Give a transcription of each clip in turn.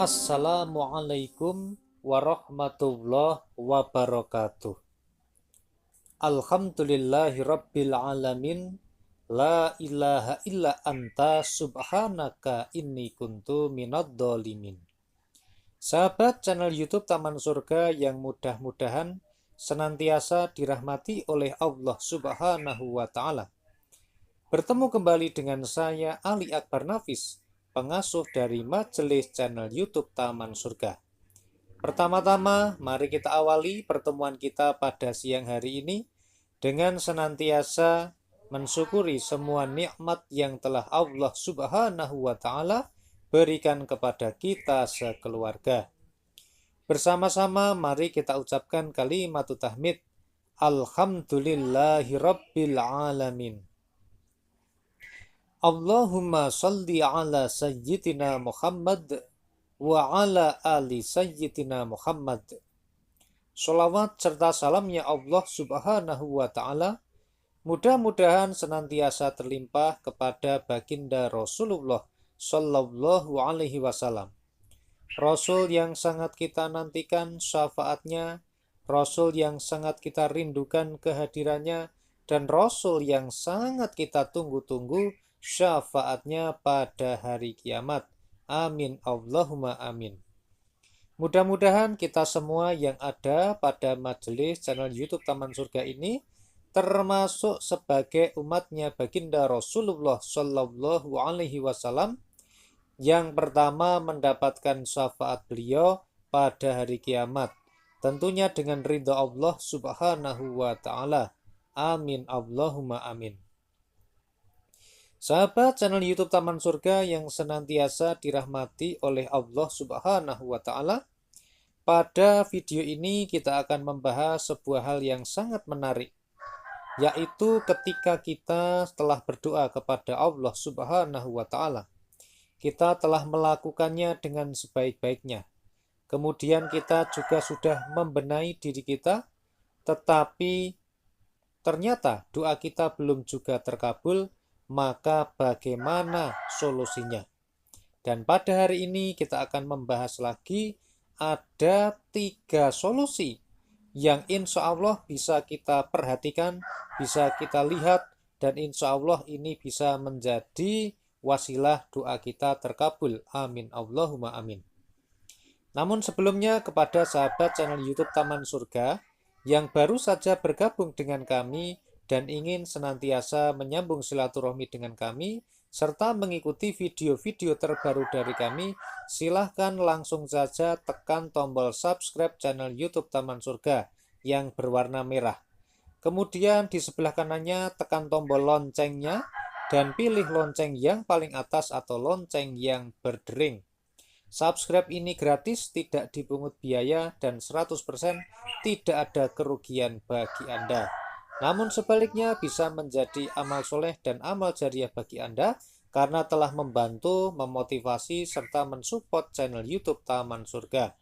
Assalamualaikum warahmatullahi wabarakatuh. Alhamdulillahi rabbil alamin. La ilaha illa anta subhanaka inni kuntu minadh dhalimin. Sahabat channel YouTube Taman Surga yang mudah-mudahan senantiasa dirahmati oleh Allah Subhanahu wa taala. Bertemu kembali dengan saya Ali Akbar Nafis, pengasuh dari Majelis channel YouTube Taman Surga. Pertama-tama, mari kita awali pertemuan kita pada siang hari ini dengan senantiasa mensyukuri semua nikmat yang telah Allah Subhanahu wa taala berikan kepada kita sekeluarga. Bersama-sama mari kita ucapkan kalimat tahmid. Alhamdulillahirabbil alamin. Allahumma salli ala sayyidina Muhammad wa ala ali sayyidina Muhammad. Sholawat serta salamnya Allah Subhanahu wa ta'ala mudah-mudahan senantiasa terlimpah kepada baginda Rasulullah Sallallahu alaihi wasallam. Rasul yang sangat kita nantikan syafaatnya, Rasul yang sangat kita rindukan kehadirannya, dan Rasul yang sangat kita tunggu-tunggu syafaatnya pada hari kiamat. Amin Allahumma amin. Mudah-mudahan kita semua yang ada pada majelis channel YouTube Taman Surga ini termasuk sebagai umatnya baginda Rasulullah Sallallahu alaihi wasallam yang pertama mendapatkan syafaat beliau pada hari kiamat, tentunya dengan ridha Allah Subhanahu wa taala. Amin Allahumma amin. Sahabat channel YouTube Taman Surga yang senantiasa dirahmati oleh Allah Subhanahu wa taala, pada video ini kita akan membahas sebuah hal yang sangat menarik, yaitu ketika kita telah berdoa kepada Allah Subhanahu wa taala, kita telah melakukannya dengan sebaik-baiknya. Kemudian kita juga sudah membenahi diri kita, tetapi ternyata doa kita belum juga terkabul, maka bagaimana solusinya? Dan pada hari ini kita akan membahas lagi ada 3 solusi yang insya Allah bisa kita perhatikan, bisa kita lihat, dan insya Allah ini bisa menjadi wasilah doa kita terkabul. Amin Allahumma amin. Namun sebelumnya kepada sahabat channel YouTube Taman Surga yang baru saja bergabung dengan kami dan ingin senantiasa menyambung silaturahmi dengan kami serta mengikuti video-video terbaru dari kami, silahkan langsung saja tekan tombol subscribe channel YouTube Taman Surga yang berwarna merah. Kemudian di sebelah kanannya tekan tombol loncengnya dan pilih lonceng yang paling atas atau lonceng yang berdering. Subscribe ini gratis, tidak dipungut biaya, dan 100% tidak ada kerugian bagi Anda. Namun sebaliknya bisa menjadi amal soleh dan amal jariah bagi Anda karena telah membantu, memotivasi, serta mensupport channel YouTube Taman Surga.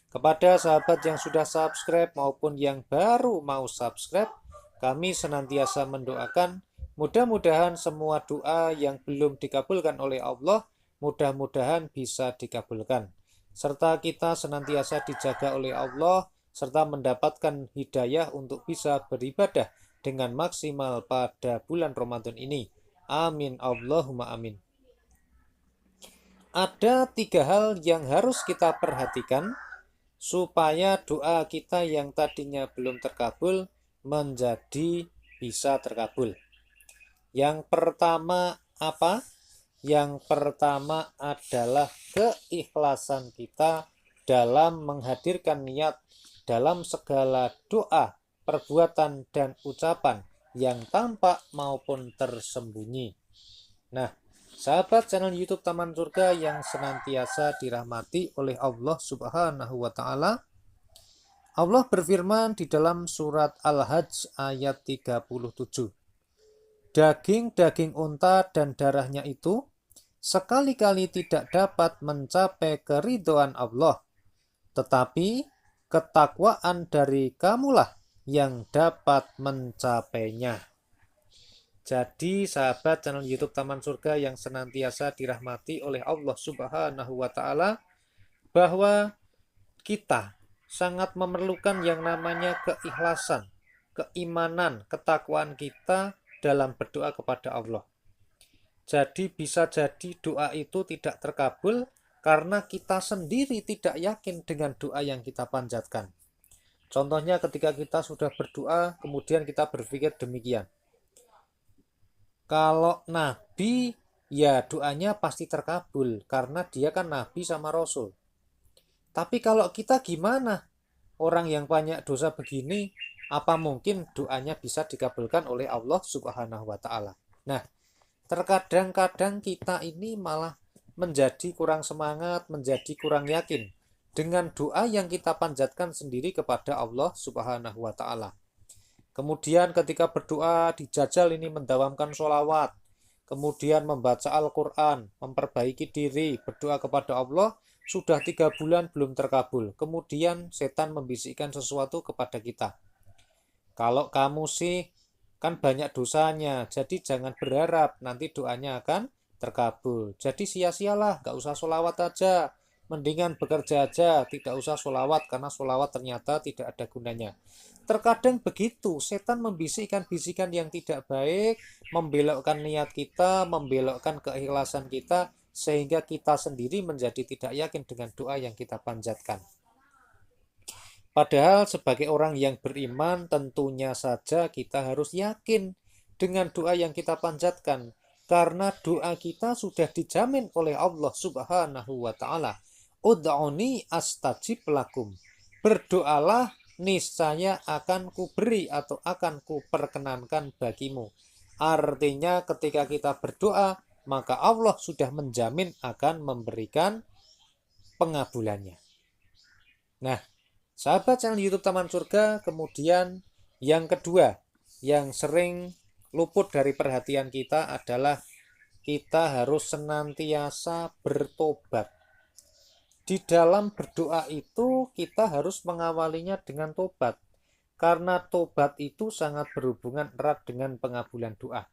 Kepada sahabat yang sudah subscribe maupun yang baru mau subscribe, kami senantiasa mendoakan mudah-mudahan semua doa yang belum dikabulkan oleh Allah mudah-mudahan bisa dikabulkan, serta kita senantiasa dijaga oleh Allah serta mendapatkan hidayah untuk bisa beribadah dengan maksimal pada bulan Ramadan ini. Amin Allahumma amin. Ada 3 hal yang harus kita perhatikan supaya doa kita yang tadinya belum terkabul menjadi bisa terkabul. Yang pertama apa? Yang pertama adalah keikhlasan kita dalam menghadirkan niat dalam segala doa, perbuatan, dan ucapan yang tampak maupun tersembunyi. Nah, sahabat channel YouTube Taman Surga yang senantiasa dirahmati oleh Allah Subhanahu wa taala, Allah berfirman di dalam surat Al-Hajj ayat 37. Daging-daging unta dan darahnya itu sekali-kali tidak dapat mencapai keridhaan Allah, tetapi ketakwaan dari kamulah yang dapat mencapainya. Jadi sahabat channel YouTube Taman Surga yang senantiasa dirahmati oleh Allah Subhanahu wa taala, bahwa kita sangat memerlukan yang namanya keikhlasan, keimanan, ketakwaan kita dalam berdoa kepada Allah. Jadi bisa jadi doa itu tidak terkabul karena kita sendiri tidak yakin dengan doa yang kita panjatkan. Contohnya ketika kita sudah berdoa, kemudian kita berpikir demikian. Kalau Nabi, ya doanya pasti terkabul karena dia kan Nabi sama Rasul. Tapi kalau kita gimana? Orang yang banyak dosa begini, apa mungkin doanya bisa dikabulkan oleh Allah Subhanahu wa Ta'ala? Nah, terkadang-kadang kita ini malah menjadi kurang semangat, menjadi kurang yakin dengan doa yang kita panjatkan sendiri kepada Allah Subhanahu wa Ta'ala. Kemudian ketika berdoa dijajal ini mendawamkan sholawat, kemudian membaca Al-Quran, memperbaiki diri, berdoa kepada Allah, sudah 3 bulan belum terkabul. Kemudian setan membisikkan sesuatu kepada kita. Kalau kamu sih kan banyak dosanya, jadi jangan berharap nanti doanya akan terkabul. Jadi sia-sialah, gak usah sholawat aja. Mendingan bekerja aja, tidak usah sholawat karena sholawat ternyata tidak ada gunanya. Terkadang begitu, setan membisikkan bisikan yang tidak baik, membelokkan niat kita, membelokkan keikhlasan kita, sehingga kita sendiri menjadi tidak yakin dengan doa yang kita panjatkan. Padahal sebagai orang yang beriman tentunya saja kita harus yakin dengan doa yang kita panjatkan. Karena doa kita sudah dijamin oleh Allah Subhanahu wa Ta'ala. Ud'uni astajib lakum. Berdoalah niscaya akan kuberi atau akan kuperkenankan bagimu. Artinya ketika kita berdoa, maka Allah sudah menjamin akan memberikan pengabulannya. Nah, sahabat channel YouTube Taman Surga, kemudian yang kedua yang sering luput dari perhatian kita adalah kita harus senantiasa bertobat. Di dalam berdoa itu kita harus mengawalinya dengan tobat. Karena tobat itu sangat berhubungan erat dengan pengabulan doa.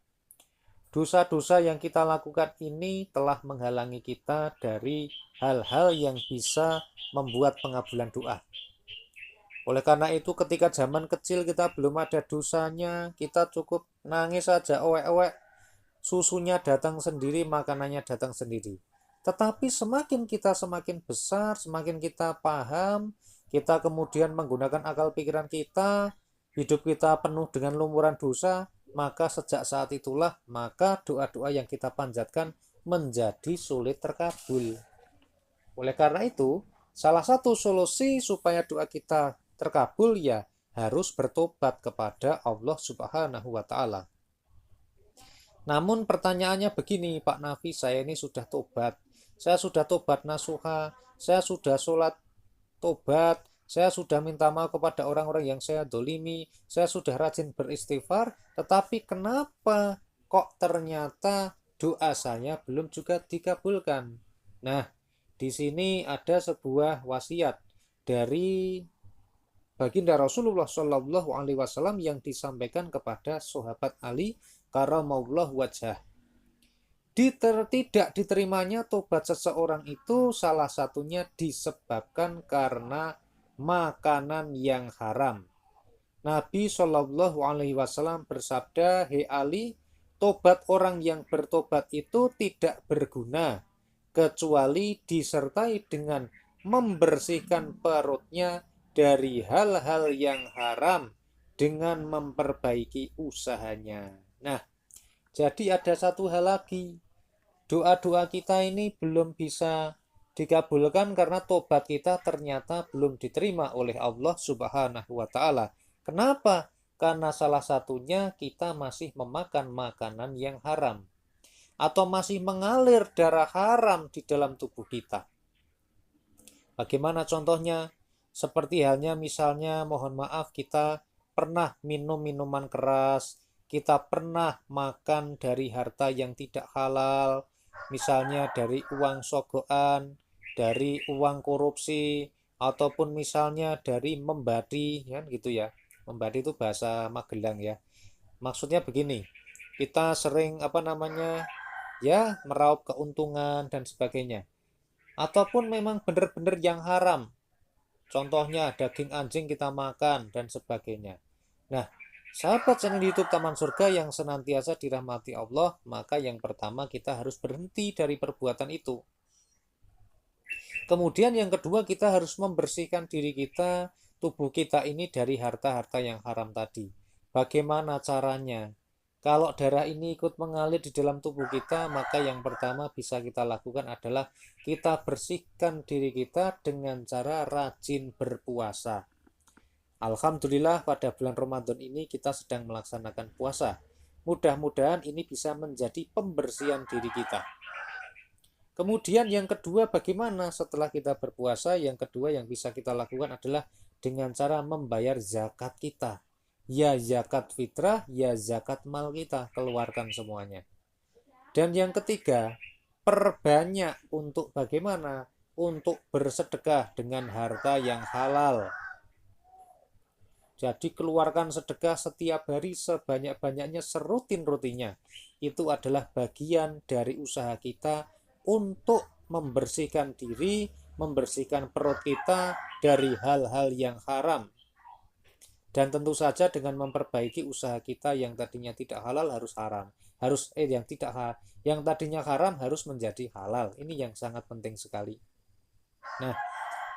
Dosa-dosa yang kita lakukan ini telah menghalangi kita dari hal-hal yang bisa membuat pengabulan doa. Oleh karena itu ketika zaman kecil kita belum ada dosanya, kita cukup nangis saja, owek-owek, susunya datang sendiri, makanannya datang sendiri. Tetapi semakin kita semakin besar, semakin kita paham, kita kemudian menggunakan akal pikiran kita, hidup kita penuh dengan lumuran dosa, maka sejak saat itulah, maka doa-doa yang kita panjatkan menjadi sulit terkabul. Oleh karena itu, salah satu solusi supaya doa kita terkabul ya harus bertobat kepada Allah Subhanahu wa Ta'ala. Namun pertanyaannya begini, Pak Nafi, saya ini sudah tobat. Saya sudah tobat nasuha, saya sudah sholat tobat, saya sudah minta maaf kepada orang-orang yang saya dolimi, saya sudah rajin beristighfar, tetapi kenapa kok ternyata doa saya belum juga dikabulkan? Nah, di sini ada sebuah wasiat dari baginda Rasulullah Shallallahu Alaihi Wasallam yang disampaikan kepada sahabat Ali karamallahu wajhah. Tidak diterimanya tobat seseorang itu salah satunya disebabkan karena makanan yang haram. Nabi Shallallahu Alaihi Wasallam bersabda, "Hei Ali, tobat orang yang bertobat itu tidak berguna kecuali disertai dengan membersihkan perutnya dari hal-hal yang haram dengan memperbaiki usahanya." Nah, jadi ada satu hal lagi. Doa-doa kita ini belum bisa dikabulkan karena tobat kita ternyata belum diterima oleh Allah Subhanahu wa Ta'ala. Kenapa? Karena salah satunya kita masih memakan makanan yang haram atau masih mengalir darah haram di dalam tubuh kita. Bagaimana contohnya? Seperti halnya misalnya mohon maaf kita pernah minum minuman keras, kita pernah makan dari harta yang tidak halal, misalnya dari uang sogokan, dari uang korupsi, ataupun misalnya dari membadi, kan gitu ya. Membadi itu bahasa Magelang ya. Maksudnya begini, kita sering ya meraup keuntungan dan sebagainya. ataupun memang benar-benar yang haram. Contohnya daging anjing kita makan dan sebagainya. Nah, sahabat channel YouTube Taman Surga yang senantiasa dirahmati Allah, maka yang pertama kita harus berhenti dari perbuatan itu. Kemudian yang kedua, kita harus membersihkan diri kita, tubuh kita ini dari harta-harta yang haram tadi. Bagaimana caranya? Kalau darah ini ikut mengalir di dalam tubuh kita, maka yang pertama bisa kita lakukan adalah kita bersihkan diri kita dengan cara rajin berpuasa. Alhamdulillah pada bulan Ramadan ini kita sedang melaksanakan puasa. Mudah-mudahan ini bisa menjadi pembersihan diri kita. Kemudian yang kedua, bagaimana setelah kita berpuasa? Yang kedua yang bisa kita lakukan adalah dengan cara membayar zakat kita. Ya zakat fitrah, ya zakat mal kita, keluarkan semuanya. Dan yang ketiga, perbanyak untuk bagaimana? Untuk bersedekah dengan harta yang halal. Jadi keluarkan sedekah setiap hari sebanyak-banyaknya, serutin-rutinnya. Itu adalah bagian dari usaha kita untuk membersihkan diri, membersihkan perut kita dari hal-hal yang haram. Dan tentu saja dengan memperbaiki usaha kita yang tadinya tidak halal harus haram. Yang tadinya haram harus menjadi halal. Ini yang sangat penting sekali. Nah,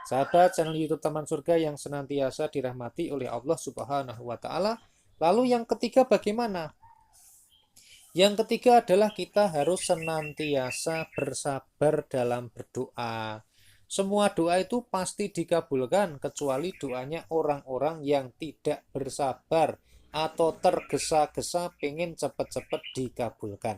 sahabat channel YouTube Taman Surga yang senantiasa dirahmati oleh Allah Subhanahu wa taala. Lalu yang ketiga bagaimana? Yang ketiga adalah kita harus senantiasa bersabar dalam berdoa. Semua doa itu pasti dikabulkan kecuali doanya orang-orang yang tidak bersabar atau tergesa-gesa pengen cepat-cepat dikabulkan.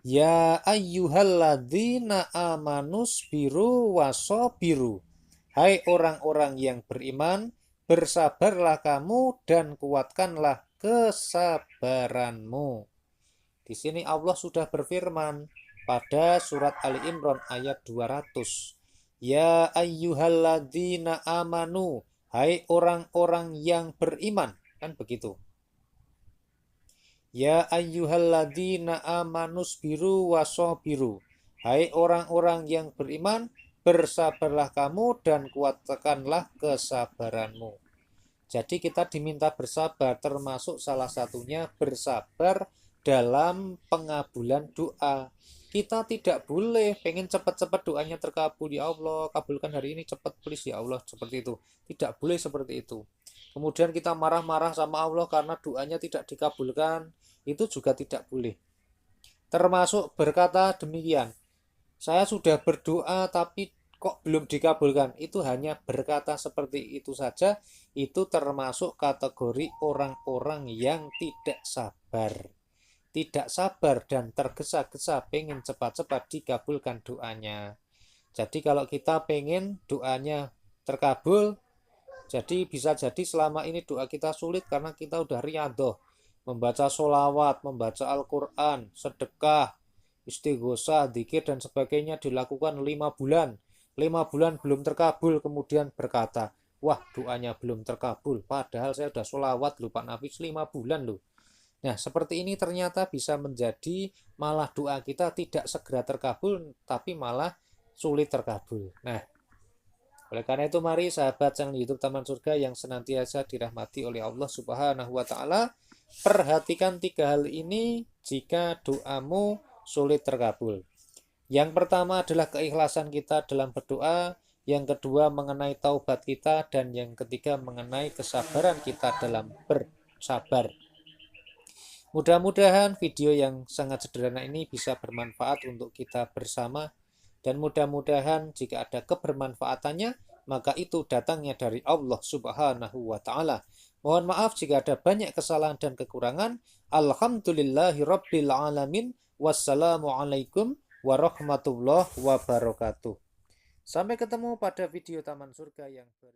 Ya ayyuhalladzina amanus biru wasobiru. Hai orang-orang yang beriman, bersabarlah kamu dan kuatkanlah kesabaranmu. Di sini Allah sudah berfirman pada surat Ali Imran ayat 200. Ya ayyuhalladzina amanu, hai orang-orang yang beriman, kan begitu. Ya ayyuhalladzina amanus biru wasobiru, hai orang-orang yang beriman, bersabarlah kamu dan kuatkanlah kesabaranmu. Jadi kita diminta bersabar, termasuk salah satunya bersabar dalam pengabulan doa. Kita tidak boleh pengen cepat-cepat doanya terkabul, ya Allah kabulkan hari ini cepat please ya Allah, seperti itu. Tidak boleh seperti itu. Kemudian kita marah-marah sama Allah karena doanya tidak dikabulkan, itu juga tidak boleh. Termasuk berkata demikian, saya sudah berdoa tapi kok belum dikabulkan, itu hanya berkata seperti itu saja. Itu termasuk kategori orang-orang yang tidak sabar dan tergesa-gesa pengen cepat-cepat dikabulkan doanya. Jadi kalau kita pengen doanya terkabul, jadi bisa jadi selama ini doa kita sulit karena kita udah riyadhah, membaca sholawat, membaca Al-Quran, sedekah, istighosah, dzikir dan sebagainya dilakukan 5 bulan. 5 bulan belum terkabul, kemudian berkata, wah doanya belum terkabul, padahal saya sudah sholawat lupa nafis 5 bulan loh. Nah seperti ini ternyata bisa menjadi malah doa kita tidak segera terkabul, tapi malah sulit terkabul. Nah oleh karena itu mari sahabat channel YouTube Taman Surga yang senantiasa dirahmati oleh Allah Subhanahu wa taala, perhatikan 3 hal ini jika doamu sulit terkabul. Yang pertama adalah keikhlasan kita dalam berdoa, yang kedua mengenai taubat kita, dan yang ketiga mengenai kesabaran kita dalam bersabar. Mudah-mudahan video yang sangat sederhana ini bisa bermanfaat untuk kita bersama, dan mudah-mudahan jika ada kebermanfaatannya, maka itu datangnya dari Allah Subhanahu wa taala. Mohon maaf jika ada banyak kesalahan dan kekurangan. Alhamdulillahirabbil alamin. Wassalamualaikum warahmatullahi wabarakatuh. Sampai ketemu pada video Taman Surga yang berikutnya.